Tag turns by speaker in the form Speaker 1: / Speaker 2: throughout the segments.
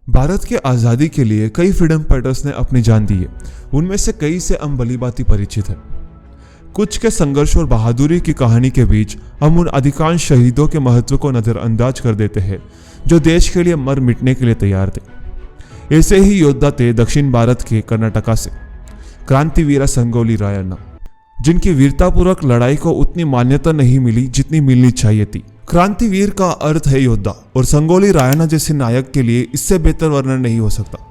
Speaker 1: भारत के आज़ादी के लिए कई फ्रीडम फाइटर्स ने अपनी जान दी है। उनमें से कई से हम भलीभांति परिचित हैं। कुछ के संघर्ष और बहादुरी की कहानी के बीच हम उन अधिकांश शहीदों के महत्व को नजरअंदाज कर देते हैं जो देश के लिए मर मिटने के लिए तैयार थे। ऐसे ही योद्धा थे दक्षिण भारत के कर्नाटका से क्रांतिवीर संगोली रायण्णा, जिनकी वीरतापूर्वक लड़ाई को उतनी मान्यता नहीं मिली जितनी मिलनी चाहिए थी। क्रांतिवीर का अर्थ है योद्धा, और संगोली रायण्णा जैसे नायक के लिए इससे बेहतर वर्णन नहीं हो सकता।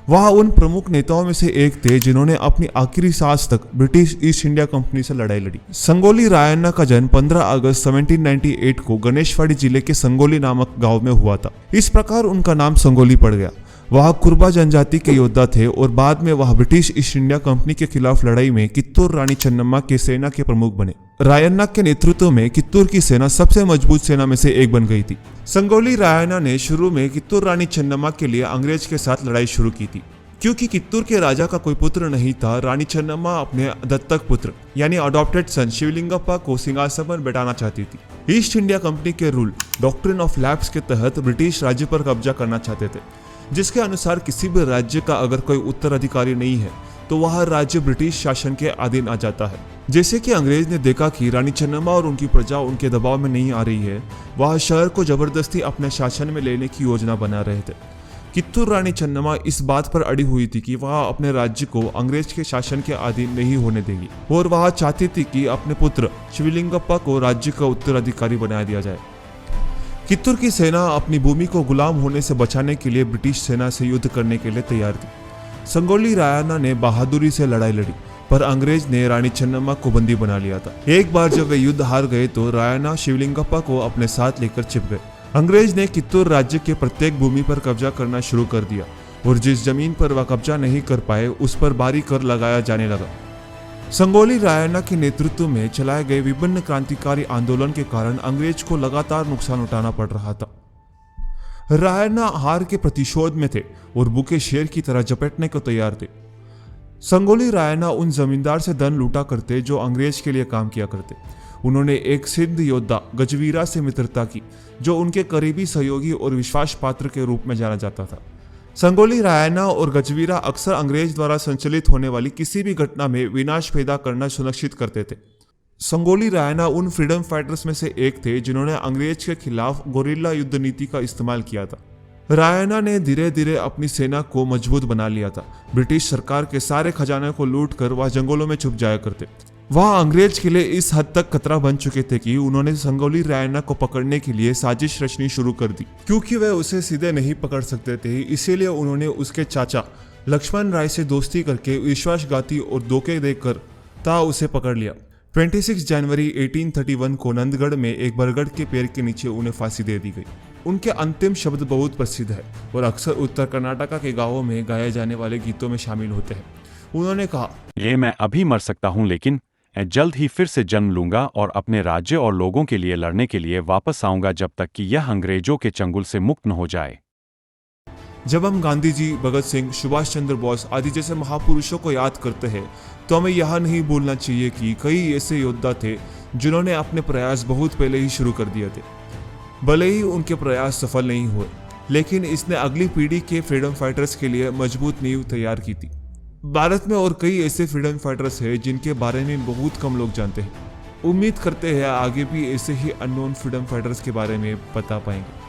Speaker 1: वह उन प्रमुख नेताओं में से एक थे जिन्होंने अपनी आखिरी सांस तक ब्रिटिश ईस्ट इंडिया कंपनी से लड़ाई लड़ी। संगोली रायण्णा का जन्म 15 अगस्त 1798 को गणेशवाड़ी जिले के संगोली नामक गांव में हुआ था। इस प्रकार उनका नाम संगोली पड़ गया। वह कुर्बा जनजाति के योद्धा थे और बाद में वह ब्रिटिश ईस्ट इंडिया कंपनी के खिलाफ लड़ाई में कित्तूर रानी चन्नम्मा के सेना के प्रमुख बने। रायण्णा के नेतृत्व में कित्तूर की सेना सबसे मजबूत सेना में से एक बन गई थी। संगोली रायण्णा ने शुरू में कित्तूर रानी चन्नम्मा के लिए अंग्रेज के साथ लड़ाई शुरू की थी। क्योंकि कित्तूर के राजा का कोई पुत्र नहीं था, रानी चन्नम्मा अपने दत्तक पुत्र यानी अडॉप्टेड सन शिवलिंगप्पा को सिंहासन पर बैठाना चाहती थी। ईस्ट इंडिया कंपनी के रूल डॉक्ट्रिन ऑफ लैप्स के तहत ब्रिटिश राज्य पर कब्जा करना चाहते थे, जिसके अनुसार किसी भी राज्य का अगर कोई उत्तराधिकारी नहीं है तो वह राज्य ब्रिटिश शासन के अधीन आ जाता है। जैसे कि अंग्रेज ने देखा कि रानी चन्नम्मा और उनकी प्रजा उनके दबाव में नहीं आ रही है, वह शहर को जबरदस्ती अपने शासन में लेने की योजना बना रहे थे। कित्तूर रानी चन्नम्मा इस बात पर अड़ी हुई थी कि वह अपने राज्य को अंग्रेज के शासन के अधीन नहीं होने देगी, और वह चाहती थी कि अपने पुत्र शिवलिंगप्पा को राज्य का उत्तराधिकारी बना दिया जाए। कित्तूर की सेना अपनी भूमि को गुलाम होने से बचाने के लिए ब्रिटिश सेना से युद्ध करने के लिए तैयार थी। संगोली रायण्णा ने बहादुरी से लड़ाई लड़ी, पर अंग्रेज ने रानी चन्नम्मा को बंदी बना लिया था। एक बार जब वे युद्ध हार गए तो रायण्णा शिवलिंगप्पा को अपने साथ लेकर छिप गए। अंग्रेज ने कित्तूर राज्य के प्रत्येक भूमि पर कब्जा करना शुरू कर दिया, और जिस जमीन पर वह कब्जा नहीं कर पाए उस पर भारी कर लगाया जाने लगा। संगोली रायण्णा के नेतृत्व में चलाए गए विभिन्न क्रांतिकारी आंदोलन के कारण अंग्रेज को लगातार नुकसान उठाना पड़ रहा था। रायण्णा हार के प्रतिशोध में थे और भूखे शेर की तरह झपटने को तैयार थे। संगोली रायण्णा उन जमींदार से धन लूटा करते जो अंग्रेज के लिए काम किया करते। उन्होंने एक सिद्ध योद्धा गजवीरा से मित्रता की, जो उनके करीबी सहयोगी और विश्वास पात्र के रूप में जाना जाता था। संगोली रायण्णा और गजवीरा अक्सर अंग्रेज द्वारा संचालित होने वाली किसी भी घटना में विनाश पैदा करना सुनिश्चित करते थे। संगोली रायण्णा उन फ्रीडम फाइटर्स में से एक थे जिन्होंने अंग्रेज के खिलाफ गोरिल्ला युद्ध नीति का इस्तेमाल किया था। रायण्णा ने धीरे धीरे अपनी सेना को मजबूत बना लिया था। ब्रिटिश सरकार के सारे खजाने को लूट कर वह जंगलों में छुप जाया करते। वह अंग्रेज के लिए इस हद तक खतरा बन चुके थे कि उन्होंने संगोली रायण्णा को पकड़ने के लिए साजिश रचनी शुरू कर दी। क्योंकि वे उसे सीधे नहीं पकड़ सकते थे, इसीलिए उन्होंने उसके चाचा लक्ष्मण राय से दोस्ती करके विश्वासघाती और धोखे देकर उसे पकड़ लिया। 26 जनवरी 1831 को नंदगढ़ में एक बरगद के पेड़ के नीचे उन्हें फांसी दे दी गई। उनके अंतिम शब्द बहुत प्रसिद्ध है और अक्सर उत्तर कर्नाटका के गांवों में गाए जाने वाले गीतों में शामिल होते हैं। उन्होंने कहा,
Speaker 2: ये मैं अभी मर सकता हूँ, लेकिन मैं जल्द ही फिर से जन्म लूंगा और अपने राज्य और लोगों के लिए लड़ने के लिए वापस आऊंगा जब तक कि यह अंग्रेजों के चंगुल से मुक्त न हो जाए।
Speaker 1: जब हम गांधी जी, भगत सिंह, सुभाष चंद्र बोस आदि जैसे महापुरुषों को याद करते हैं तो हमें यह नहीं भूलना चाहिए कि कई ऐसे योद्धा थे जिन्होंने अपने प्रयास बहुत पहले ही शुरू कर दिए थे। भले ही उनके प्रयास सफल नहीं हुए, लेकिन इसने अगली पीढ़ी के फ्रीडम फाइटर्स के लिए मजबूत नींव तैयार की थी। भारत में और कई ऐसे फ्रीडम फाइटर्स हैं जिनके बारे में बहुत कम लोग जानते हैं। उम्मीद करते हैं आगे भी ऐसे ही अननोन फ्रीडम फाइटर्स के बारे में बता पाएंगे।